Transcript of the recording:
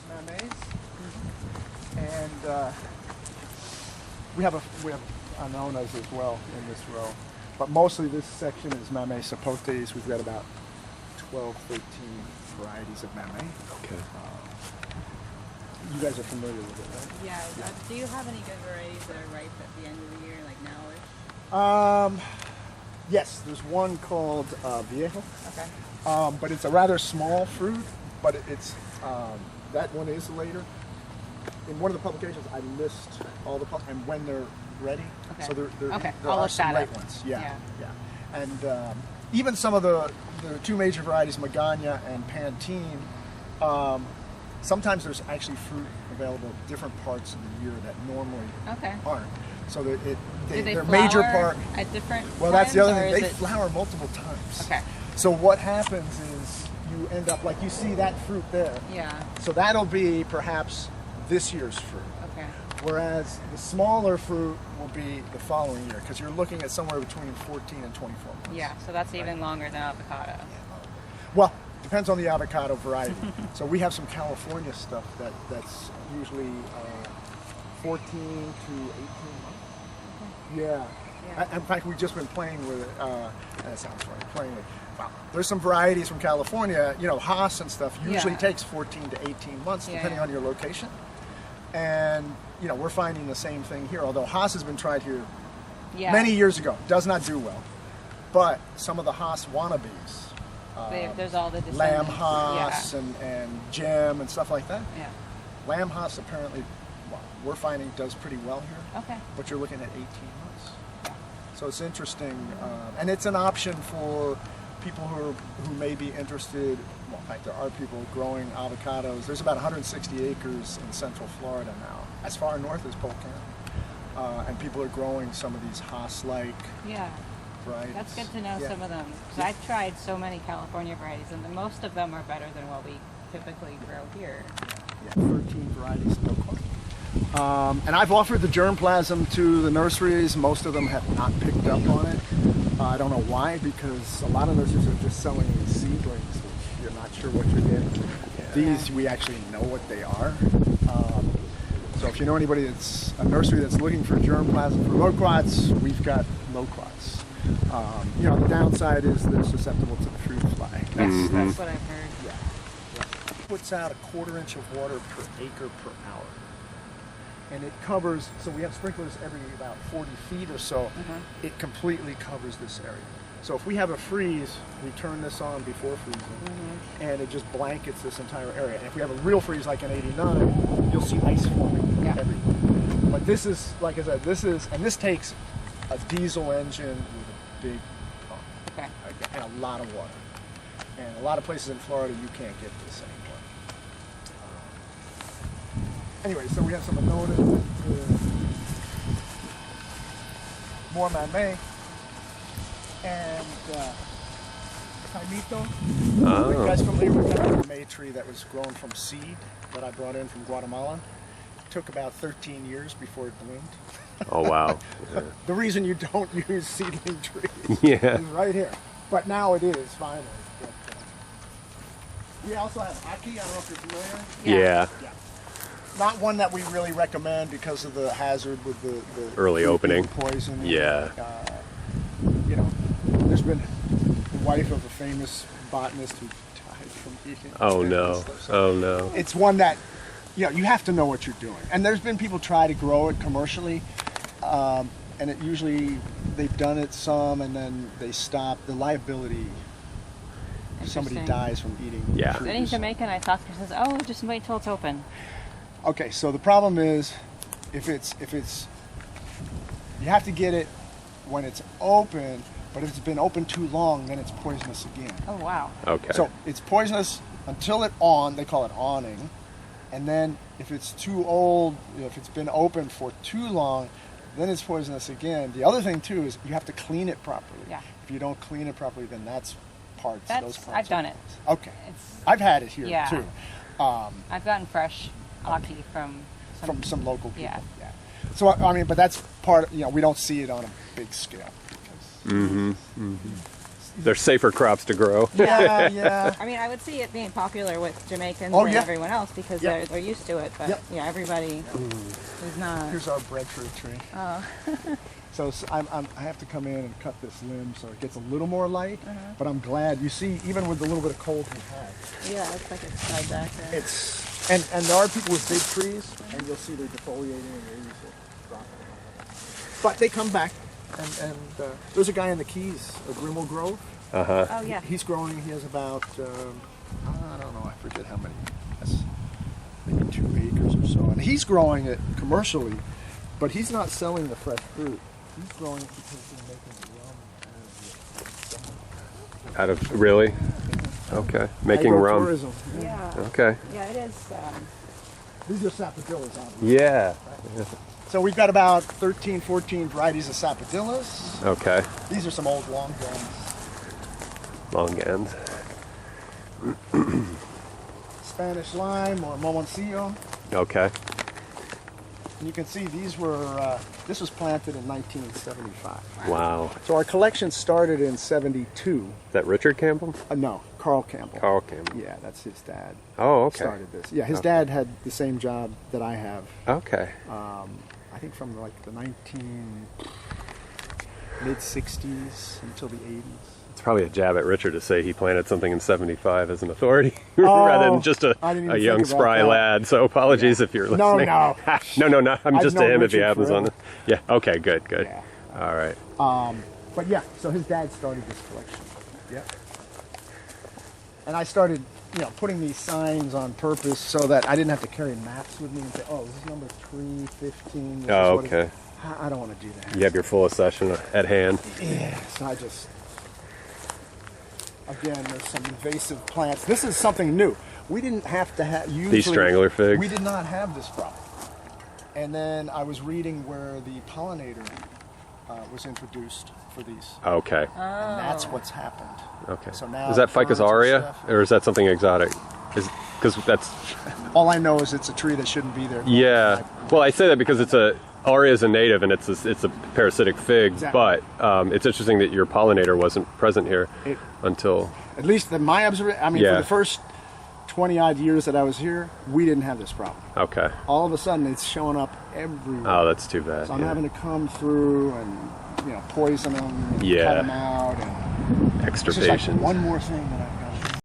Mameys, and we have Anonas as well in this row. But mostly this section is Mamey sapotes. We've got about 12, 13 varieties of Mamey. Okay. You guys are familiar with it, right? Yeah. Do you have any good varieties that are ripe at the end of the year, like nowish? Yes, there's one called Viejo. Okay. But it's a rather small fruit, but it's that one is later. In one of the publications, I list all the and when they're ready. Okay. So there I'll are look some that late up. ones. Yeah. And even some of the two major varieties, Magana and Pantene, sometimes there's actually fruit available at different parts of the year that normally aren't. So that their major part at different well, that's the other times, thing. They flower multiple times. Okay. So what happens is you end up like you see that fruit there. Yeah. So that'll be perhaps this year's fruit. Okay. Whereas the smaller fruit will be the following year because you're looking at somewhere between 14 and 24 months. Yeah. So that's even longer than avocado. Well, depends on the avocado variety. So we have some California stuff that's usually 14 to 18 months. Yeah. In fact, we've just been playing with it. That sounds funny. Playing with. Wow. There's some varieties from California. You know, Haas and stuff usually takes 14 to 18 months, depending on your location. And you know, we're finding the same thing here. Although Haas has been tried here many years ago, does not do well. But some of the Haas wannabes, there's all the Lamb Haas and Gem and stuff like that. Yeah. Lamb Haas apparently, we're finding does pretty well here. Okay. But you're looking at 18 months. So it's interesting, and it's an option for people who may be interested. Well, in fact, there are people growing avocados. There's about 160 acres in Central Florida now, as far north as Polk County, and people are growing some of these Haas-like varieties. That's good to know some of them. Because I've tried so many California varieties, and most of them are better than what we typically grow here. Yeah, 13 varieties so far. And I've offered the germplasm to the nurseries. Most of them have not picked up on it. I don't know why, because a lot of nurseries are just selling these seedlings, which you're not sure what you're getting. These, we actually know what they are. So if you know anybody that's a nursery that's looking for germplasm for loquats, we've got loquats. You know, the downside is they're susceptible to the fruit fly. That's what I've heard. Yeah. Puts out 1/4 inch of water per acre per hour. And it covers, so we have sprinklers every about 40 feet or so. It completely covers this area. So if we have a freeze, we turn this on before freezing, and it just blankets this entire area. And if we have a real freeze like in '89, you'll see ice forming everywhere. But this is, like I said, this takes a diesel engine with a big pump and a lot of water. And a lot of places in Florida, you can't get this anymore. Anyway, so we have some Anonas, more Mamey, and Caimito. Are you guys familiar with that Mamey tree that was grown from seed that I brought in from Guatemala? It took about 13 years before it bloomed. Oh, wow. The reason you don't use seedling trees Yeah. is right here. But now it is, finally. But, we also have Aki, I don't know if you're familiar. Yeah. Not one that we really recommend because of the hazard with the early opening poison. Yeah. You know, there's been the wife of a famous botanist who died from eating. Oh no. Oh no. It's one that, you know, you have to know what you're doing. And there's been people try to grow it commercially, and it usually they've done it some and then they stop. The liability. If somebody dies from eating. Yeah. Fruit Any Jamaican I talk to says, "Oh, just wait till it's open." Okay, so the problem is, if it's, you have to get it when it's open, but if it's been open too long, then it's poisonous again. Oh, wow. Okay. So it's poisonous until they call it awning, and then if it's too old, if it's been open for too long, then it's poisonous again. The other thing too is you have to clean it properly. Yeah. If you don't clean it properly, then those parts. I've done it. Okay. I've had it here too. I've gotten fresh Aki from some local people. Yeah. So I mean, but that's part. You know, we don't see it on a big scale. Because, they're safer crops to grow. Yeah, yeah. I mean, I would see it being popular with Jamaicans Oh, and yeah. everyone else because Yep. they're used to it. But Yep. yeah, everybody is not. Here's our breadfruit tree. Oh. So I have to come in and cut this limb so it gets a little more light. But I'm glad. You see, even with the little bit of cold we had, Yeah, it's like it's tied back there. it's and there are people with big trees, and you'll see they're defoliating and their leaves are dropping. But they come back, and there's a guy in the Keys, a Grimmel Grove. Oh yeah. He's growing. He has about I don't know. I forget how many. That's maybe 2 acres or so, and he's growing it commercially, but he's not selling the fresh fruit. He's growing it because he's making rum Out of really? Okay, making rum. Agritourism. Yeah. Okay. Yeah, it is. These are sapodillas, obviously. Yeah. So we've got about 13, 14 varieties of sapodillas. Okay. These are some old long guns. Long ends. Spanish lime or Momoncillo. Okay. And you can see these were, this was planted in 1975. Wow. So our collection started in 72. Is that Richard Campbell? No, Carl Campbell. Carl Campbell. Yeah, that's his dad. Oh, okay. Started this. Yeah, his Okay. dad had the same job that I have. Okay. I think from like the mid-60s until the 80s. It's probably a jab at Richard to say he planted something in 75 as an authority rather than just a I didn't even young think about spry that. lad. So apologies if you're No, listening. no. no. I'm I've just to known him if he Richard happens on forever. it. Yeah. Okay. Good. Yeah. All right. But yeah, so his dad started this collection. Yep. And I started, putting these signs on purpose so that I didn't have to carry maps with me and say, oh, this is number 315. This Oh, is what it- okay. I don't want to do that. You have your full accession at hand. Yeah, so I just, again, there's some invasive plants. This is something new. We didn't have to have, usually. These strangler figs? We did not have this problem. And then I was reading where the pollinator was introduced for these. Okay. And that's what's happened. Okay. So now Is that birds Ficus and aurea, stuff- or is that something exotic? Because that's All I know is it's a tree that shouldn't be there. yeah. Well, I say that because aurea is a native and it's a parasitic fig, Exactly. but it's interesting that your pollinator wasn't present here It- until. At least in my observation, for Yeah. the first 20 odd years that I was here, we didn't have this problem. Okay. All of a sudden, it's showing up everywhere. Oh, that's too bad. So I'm yeah. having to come through and poison them, and Yeah. cut them out, and it's just like Extirpations. one more thing that I